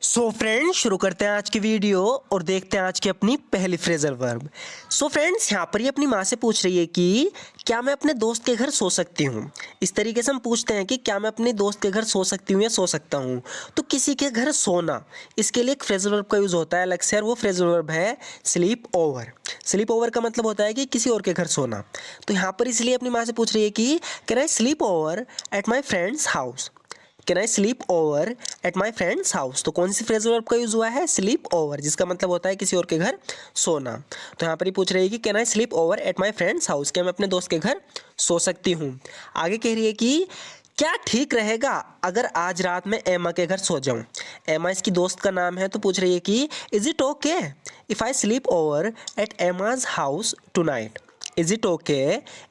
So friends शुरू करते हैं आज की वीडियो और देखते हैं आज की अपनी पहली फ्रेजल वर्ब। सो फ्रेंड्स यहाँ पर ये अपनी माँ से पूछ रही है कि क्या मैं अपने दोस्त के घर सो सकती हूँ। इस तरीके से हम पूछते हैं कि क्या मैं अपने दोस्त के घर सो सकती हूँ या सो सकता हूँ। तो किसी के घर सोना, इसके लिए एक फ्रेजल वर्ब का यूज़ होता है अलग से, और वो फ्रेजल वर्ब है स्लीप ओवर। स्लीप ओवर का मतलब होता है कि किसी और के घर सोना। तो यहाँ पर इसलिए अपनी माँ से पूछ रही है कि can I sleep over at my friends house. Can I sleep over at my friends house. तो कौन सी फ्रेजल वर्ब का यूज़ हुआ है? स्लीप ओवर, जिसका मतलब होता है किसी और के घर सोना। तो यहाँ पर ही पूछ रही है कि can I sleep over at my friends house, क्या मैं अपने दोस्त के घर सो सकती हूँ। आगे कह रही है कि क्या ठीक रहेगा अगर आज रात में एमा के घर सो जाऊँ। एमा इसकी दोस्त का नाम है, तो पूछ रही है कि is it okay if I sleep over at Emma's house tonight. Is it okay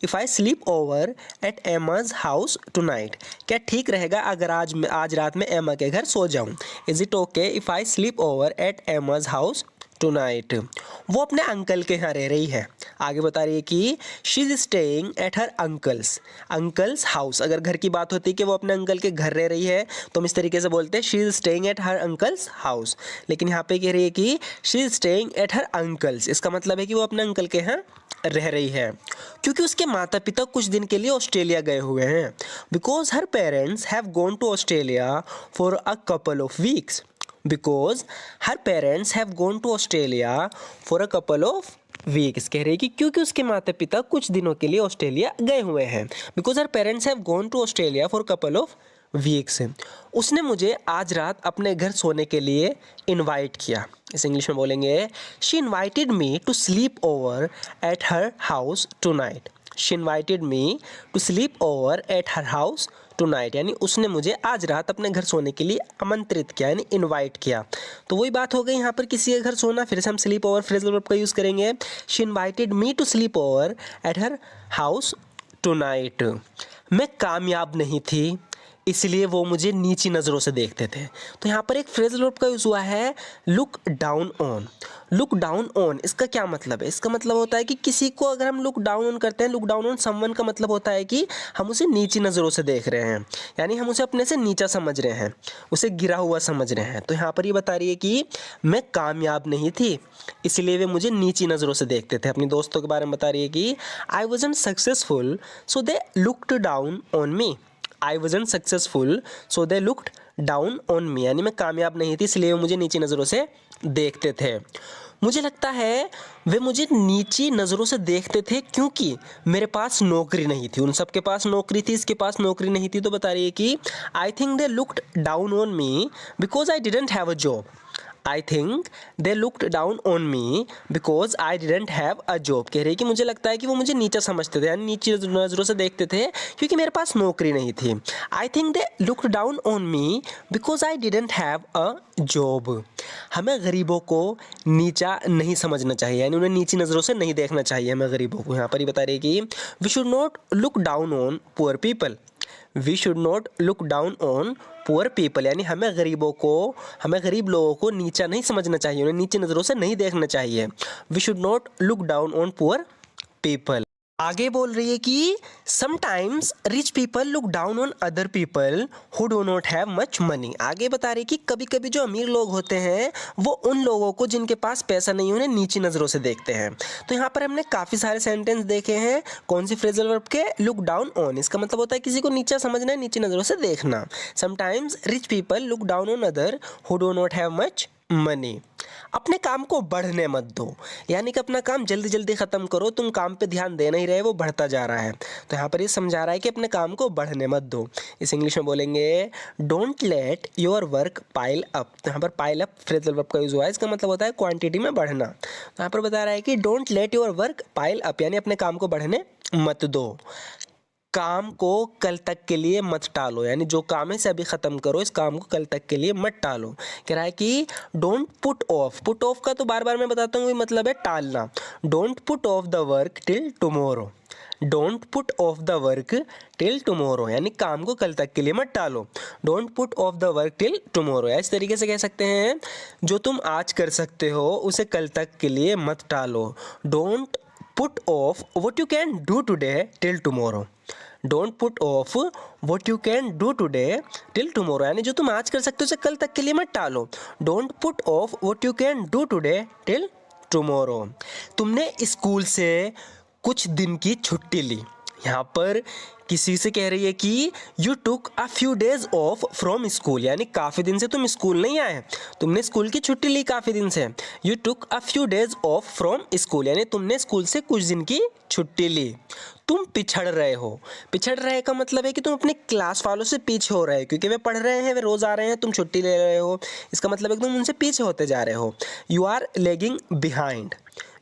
if I sleep over at Emma's house tonight. क्या ठीक रहेगा अगर आज रात में एमा के घर सो जाऊं। Is it okay if I sleep over at Emma's house tonight. वो अपने अंकल के यहाँ रह रही है। आगे बता रही है कि she is staying at her uncle's house. अगर घर की बात होती है कि वो अपने अंकल के घर रह रही है तो हम इस तरीके से बोलते हैं she is staying at her uncle's house. लेकिन यहाँ पे कह रही है कि she is staying at her uncle's, इसका मतलब है कि वो अपने अंकल के यहाँ रह रही है क्योंकि उसके माता पिता कुछ दिन के लिए ऑस्ट्रेलिया गए हुए हैं। Because her parents have gone to Australia for a couple of weeks. Because her parents have gone to Australia for a couple of weeks. कह रही है कि क्योंकि उसके माता पिता कुछ दिनों के लिए ऑस्ट्रेलिया गए हुए हैं। Because her parents have gone to Australia for couple of weeks. उसने मुझे आज रात अपने घर सोने के लिए इनवाइट किया। इस इंग्लिश में बोलेंगे she invited me to sleep over at her house tonight. She invited me to sleep over at her house tonight, यानी उसने मुझे आज रात अपने घर सोने के लिए आमंत्रित किया, यानी इनवाइट किया। तो वही बात हो गई यहाँ पर किसी के घर सोना। फिर से हम स्लीप ओवर फ्रेजल वर्ब का यूज़ करेंगे। She invited me to sleep over at her house tonight. मैं कामयाब नहीं थी इसलिए वो मुझे नीची नज़रों से देखते थे। तो यहाँ पर एक फ्रेजल वर्ब का यूज़ हुआ है look down on. Look down on, इसका क्या मतलब है? इसका मतलब होता है कि किसी को अगर हम लुक डाउन ऑन करते हैं, लुक डाउन ऑन समवन का मतलब होता है कि हम उसे नीची नज़रों से देख रहे हैं, यानी हम उसे अपने से नीचा समझ रहे हैं, उसे गिरा हुआ समझ रहे हैं। तो यहाँ पर ये बता रही है कि मैं कामयाब नहीं थी इसलिए वे मुझे नीची नज़रों से देखते थे। अपनी दोस्तों के बारे में बता रही है कि आई wasn't successful so they looked down on me. I wasn't successful so they looked down on me, यानी मैं कामयाब नहीं थी इसलिए वो मुझे नीची नज़रों से देखते थे। मुझे लगता है वे मुझे नीची नज़रों से देखते थे क्योंकि मेरे पास नौकरी नहीं थी। उन सब के पास नौकरी थी, इसके पास नौकरी नहीं थी। तो बता रही है कि I think they looked down on me because I didn't have a job. I think they looked down on me because I didn't have a job. कह रही है कि मुझे लगता है कि वो मुझे नीचा समझते थे, यानी नीची नज़रों से देखते थे क्योंकि मेरे पास नौकरी नहीं थी। I think they looked down on me because I didn't have a job. हमें गरीबों को नीचा नहीं समझना चाहिए, यानी उन्हें नीची नज़रों से नहीं देखना चाहिए हमें गरीबों को। यहाँ पर ही बता रही है कि we should not look down on poor people. We should not look down on poor people, यानी हमें गरीब लोगों को नीचा नहीं समझना चाहिए, उन्हें नीची नज़रों से नहीं देखना चाहिए। We should not look down on poor people. आगे बोल रही है कि sometimes rich people look down on other people who do not have much money. आगे बता रही है कि कभी कभी जो अमीर लोग होते हैं वो उन लोगों को जिनके पास पैसा नहीं, उन्हें नीची नज़रों से देखते हैं। तो यहाँ पर हमने काफ़ी सारे सेंटेंस देखे हैं। कौन सी फ्रेजल वर्ब के? लुक डाउन ऑन, इसका मतलब होता है किसी को नीचा समझना है, नीची नज़रों से देखना। Sometimes rich people look down on other who do not have much money. अपने काम को बढ़ने मत दो, यानी कि अपना काम जल्दी जल्दी ख़त्म करो, तुम काम पे ध्यान दे नहीं रहे, वो बढ़ता जा रहा है। तो यहाँ पर ये समझा रहा है कि अपने काम को बढ़ने मत दो। इस इंग्लिश में बोलेंगे don't let your work pile up. तो यहाँ पर पाइल अप फ्रेजल वर्ब का यूज़ हुआ है, इसका मतलब होता है क्वांटिटी में बढ़ना। तो यहाँ पर बता रहा है कि don't let your work pile up, यानी अपने काम को बढ़ने मत दो। काम को कल तक के लिए मत टालो, यानी जो काम है इसे अभी ख़त्म करो, इस काम को कल तक के लिए मत टालो। कह रहा है कि don't put of. Put off का तो बार बार मैं बताता हूँ, वही मतलब है टालना। Don't put off the work till tomorrow. Don't put off the work till tomorrow, यानी काम को कल तक के लिए मत टालो। Don't put off the work till tomorrow, इस तरीके से कह सकते हैं जो तुम आज कर सकते हो उसे कल तक के लिए मत टालो। Don't put off what you can do today till tomorrow. Don't put off what you can do today till tomorrow, यानी जो तुम आज कर सकते हो उसे कल तक के लिए मत टालो। Don't put off what you can do today till tomorrow. तुमने स्कूल से कुछ दिन की छुट्टी ली। यहाँ पर किसी से कह रही है कि you took a few days of from school, यानी काफ़ी दिन से तुम स्कूल नहीं आए, तुमने स्कूल की छुट्टी ली काफ़ी दिन से। You took a few days of from school, यानी तुमने स्कूल से कुछ दिन की छुट्टी ली। तुम पिछड़ रहे हो। पिछड़ रहे का मतलब है कि तुम अपने क्लास वालों से पीछे हो रहे हो, क्योंकि वे पढ़ रहे हैं, वे रोज़ आ रहे हैं, तुम छुट्टी ले रहे हो। इसका मतलब है कि तुम उनसे पीछे होते जा रहे हो। You are lagging behind.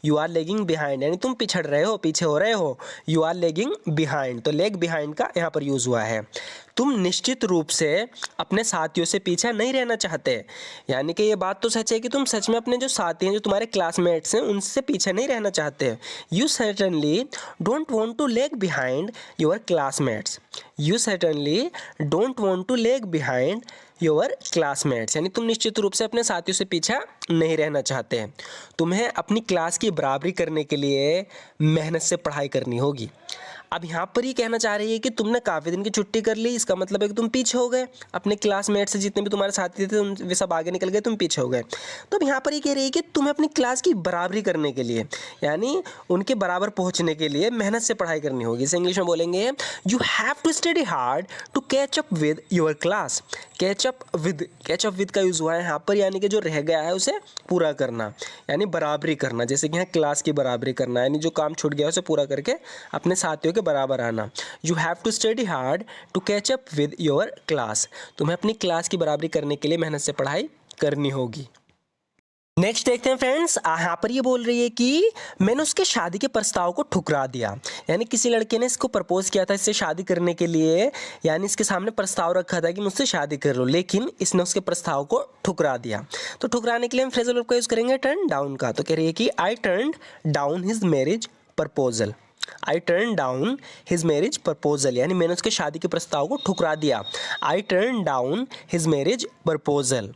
You are lagging behind यानी तुम पिछड़ रहे हो, पीछे हो रहे हो। यू आर लेगिंग बिहाइंड, तो लेग बिहाइंड का यहाँ पर यूज़ हुआ है। तुम निश्चित रूप से अपने साथियों से पीछे नहीं रहना चाहते, यानी कि ये बात तो सच है कि तुम सच में अपने जो साथी हैं, जो तुम्हारे क्लासमेट्स हैं, उनसे पीछे नहीं रहना चाहते। You certainly don't want to lag behind your classmates. You certainly don't want to lag behind your classmates, यानी तुम निश्चित रूप से अपने साथियों से पीछा नहीं रहना चाहते। तुम्हें अपनी क्लास की बराबरी करने के लिए मेहनत से पढ़ाई करनी होगी। अब यहाँ पर ये कहना चाह रही है कि तुमने काफ़ी दिन की छुट्टी कर ली, इसका मतलब है कि तुम पीछे हो गए। अपने क्लासमेट से जितने भी तुम्हारे साथी थे वे सब आगे निकल गए, तुम पीछे हो गए। तो अब यहाँ पर ये कह रही है कि तुम्हें अपनी क्लास की बराबरी करने के लिए, यानी उनके बराबर पहुँचने के लिए मेहनत से पढ़ाई करनी होगी। इसे इंग्लिश में बोलेंगे you have to study hard to catch up with your class. Catch up with का यूज़ हुआ है यहाँ पर, यानी कि जो रह गया है उसे पूरा करना, यानी बराबरी करना। जैसे कि यहाँ क्लास की बराबरी करना, यानी जो काम छूट गया उसे पूरा करके अपने साथियों के बराबर आना। You have to study hard to catch up with your class. तुम्हें अपनी क्लास की बराबरी करने के लिए मेहनत से पढ़ाई करनी होगी। नेक्स्ट देखते हैं फ्रेंड्स, यहाँ पर ये बोल रही है कि मैंने उसके शादी के प्रस्ताव को ठुकरा दिया, यानी किसी लड़के ने इसको प्रपोज किया था इससे शादी करने के लिए, यानी इसके सामने प्रस्ताव रखा था कि मुझसे शादी कर लो, लेकिन इसने उसके प्रस्ताव को ठुकरा दिया। तो ठुकराने के लिए हम फ्रेजल वर्ब का यूज़ करेंगे टर्न डाउन का। तो कह रही है कि I turned down his marriage proposal. I turn down his marriage proposal, यानी मैंने उसके शादी के प्रस्ताव को ठुकरा दिया। I turn down his marriage proposal.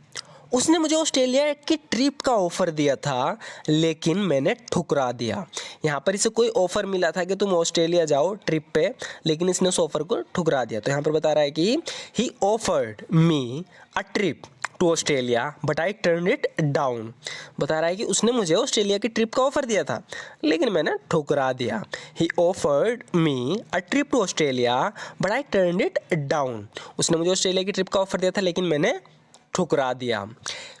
उसने मुझे ऑस्ट्रेलिया की ट्रिप का ऑफ़र दिया था, लेकिन मैंने ठुकरा दिया। यहाँ पर इसे कोई ऑफ़र मिला था कि तुम ऑस्ट्रेलिया जाओ ट्रिप पे, लेकिन इसने उस ऑफ़र को ठुकरा दिया। तो यहाँ पर बता रहा है कि he offered me a trip to Australia but I turn it down. बता रहा है कि उसने मुझे ऑस्ट्रेलिया की ट्रिप का ऑफ़र दिया था, लेकिन मैंने ठुकरा दिया। He offered me a trip to Australia but I turn it down. उसने मुझे ऑस्ट्रेलिया की ट्रिप का ऑफ़र दिया था, लेकिन मैंने ठुकरा दिया।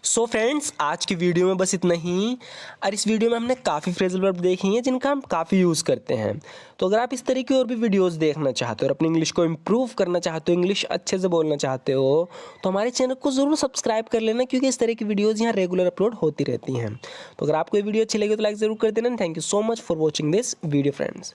सो फ्रेंड्स, आज की वीडियो में बस इतना ही। और इस वीडियो में हमने काफ़ी फ्रेजल वर्ब देखी हैं जिनका हम काफ़ी यूज़ करते हैं। तो अगर आप इस तरह की और भी वीडियोस देखना चाहते हो और अपनी इंग्लिश को इम्प्रूव करना चाहते हो, इंग्लिश अच्छे से बोलना चाहते हो, तो हमारे चैनल को ज़रूर सब्सक्राइब कर लेना, क्योंकि इस तरह की वीडियोज़ यहाँ रेगुलर अपलोड होती रहती हैं। तो अगर आपको ये वीडियो अच्छी लगी तो लाइक ज़रूर कर देना। Thank you so much for watching this video friends.